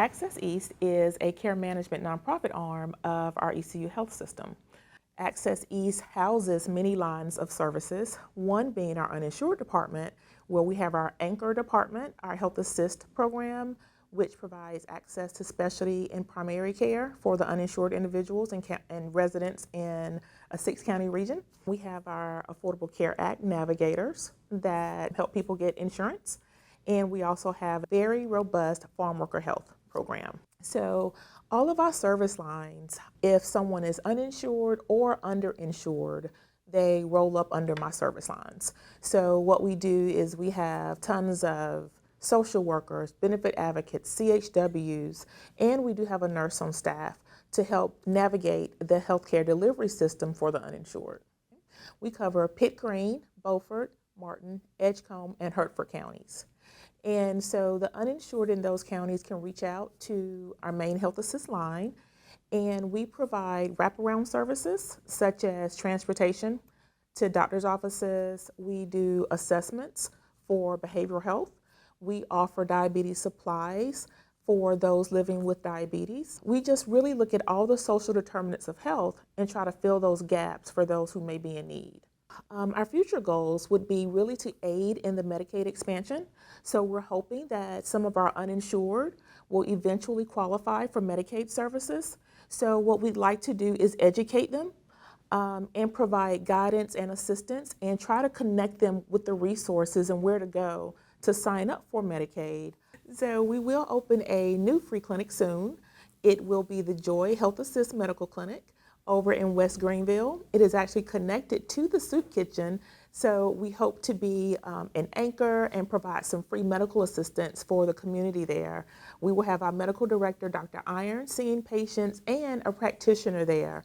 Access East is a care management nonprofit arm of our ECU health system. Access East houses many lines of services, one being our uninsured department, where we have our anchor department, our Health Assist program, which provides access to specialty and primary care for the uninsured individuals and residents in a 6-county region. We have our Affordable Care Act navigators that help people get insurance. And we also have a very robust farm worker health program. So all of our service lines, if someone is uninsured or underinsured, they roll up under my service lines. So what we do is we have tons of social workers, benefit advocates, CHWs, and we do have a nurse on staff to help navigate the healthcare delivery system for the uninsured. We cover Pitt, Greene, Beaufort, Martin, Edgecombe, and Hertford counties. And so the uninsured in those counties can reach out to our main Health Assist line, and we provide wraparound services such as transportation to doctor's offices. We do assessments for behavioral health. We offer diabetes supplies for those living with diabetes. We just really look at all the social determinants of health and try to fill those gaps for those who may be in need. Our future goals would be really to aid in the Medicaid expansion. So we're hoping that some of our uninsured will eventually qualify for Medicaid services. So what we'd like to do is educate them and provide guidance and assistance and try to connect them with the resources and where to go to sign up for Medicaid. So we will open a new free clinic soon. It will be the Joy Health Assist Medical Clinic over in West Greenville. It is actually connected to the soup kitchen, so we hope to be an anchor and provide some free medical assistance for the community there. We will have our medical director, Dr. Iron, seeing patients and a practitioner there.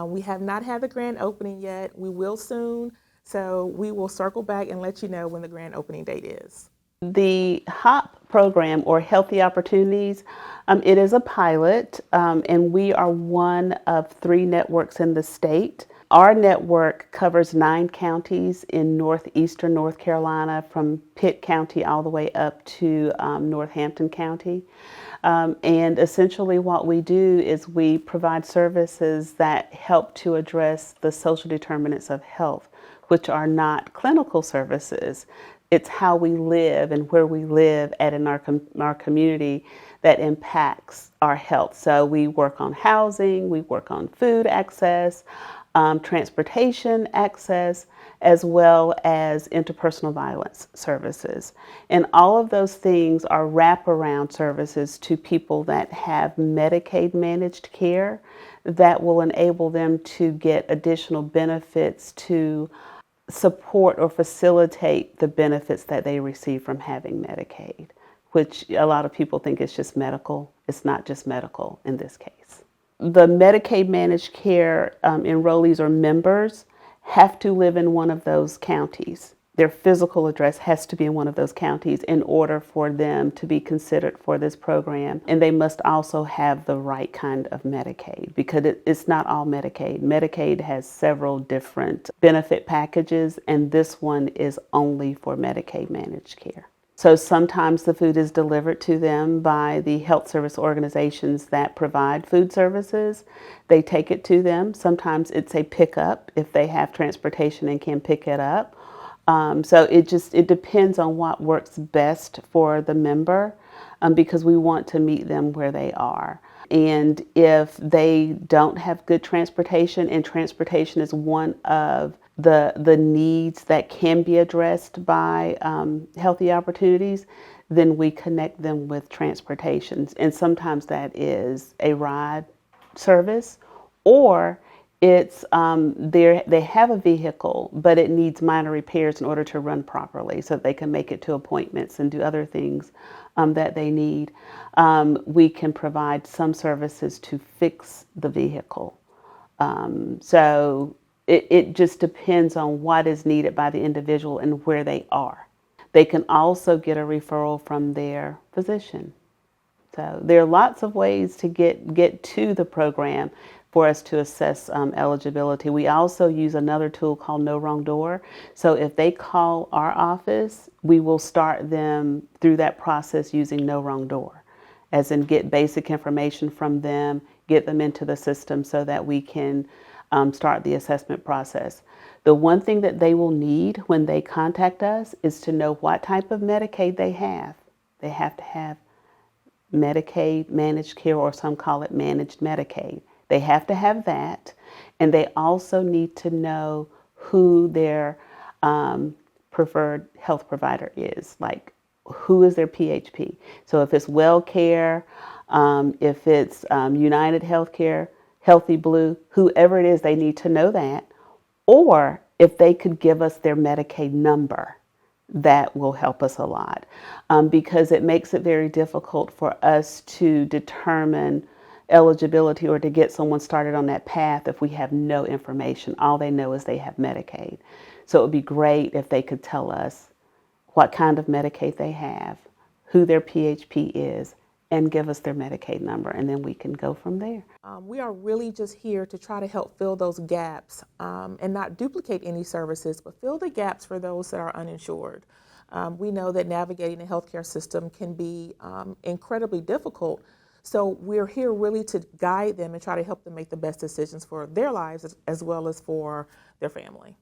We have not had the grand opening yet. We will soon, so we will circle back and let you know when the grand opening date is. The HOP program, or Healthy Opportunities, it is a pilot, and we are one of 3 networks in the state. Our network covers 9 counties in northeastern North Carolina, from Pitt County all the way up to Northampton County. And essentially what we do is we provide services that help to address the social determinants of health, which are not clinical services. It's how we live and where we live in our community that impacts our health. So we work on housing, we work on food access, transportation access, as well as interpersonal violence services. And all of those things are wraparound services to people that have Medicaid managed care that will enable them to get additional benefits to support or facilitate the benefits that they receive from having Medicaid, which a lot of people think is just medical. It's not just medical in this case. The Medicaid managed care enrollees or members have to live in one of those counties. Their physical address has to be in one of those counties in order for them to be considered for this program. And they must also have the right kind of Medicaid, because it's not all Medicaid. Medicaid has several different benefit packages, and this one is only for Medicaid managed care. So sometimes the food is delivered to them by the health service organizations that provide food services. They take it to them. Sometimes it's a pickup if they have transportation and can pick it up. So it depends on what works best for the member, because we want to meet them where they are. And if they don't have good transportation, and transportation is one of the needs that can be addressed by Healthy Opportunities, then we connect them with transportation. And sometimes that is a ride service, or it's they have a vehicle, but it needs minor repairs in order to run properly, so that they can make it to appointments and do other things that they need. We can provide some services to fix the vehicle. So it just depends on what is needed by the individual and where they are. They can also get a referral from their physician. So there are lots of ways to get to the program for us to assess eligibility. We also use another tool called No Wrong Door. So if they call our office, we will start them through that process using No Wrong Door as in get basic information from them, get them into the system so that we can start the assessment process. The one thing that they will need when they contact us is to know what type of Medicaid they have. They have to have Medicaid, managed care, or some call it managed Medicaid. They have to have that, and they also need to know who their preferred health provider is, like who is their PHP. So if it's WellCare, if it's United Healthcare, Healthy Blue, whoever it is, they need to know that. Or if they could give us their Medicaid number, that will help us a lot, because it makes it very difficult for us to determine eligibility or to get someone started on that path if we have no information. All they know is they have Medicaid. So it would be great if they could tell us what kind of Medicaid they have, who their PHP is, and give us their Medicaid number, and then we can go from there. We are really just here to try to help fill those gaps and not duplicate any services, but fill the gaps for those that are uninsured. We know that navigating the healthcare system can be incredibly difficult, so we're here really to guide them and try to help them make the best decisions for their lives as well as for their family.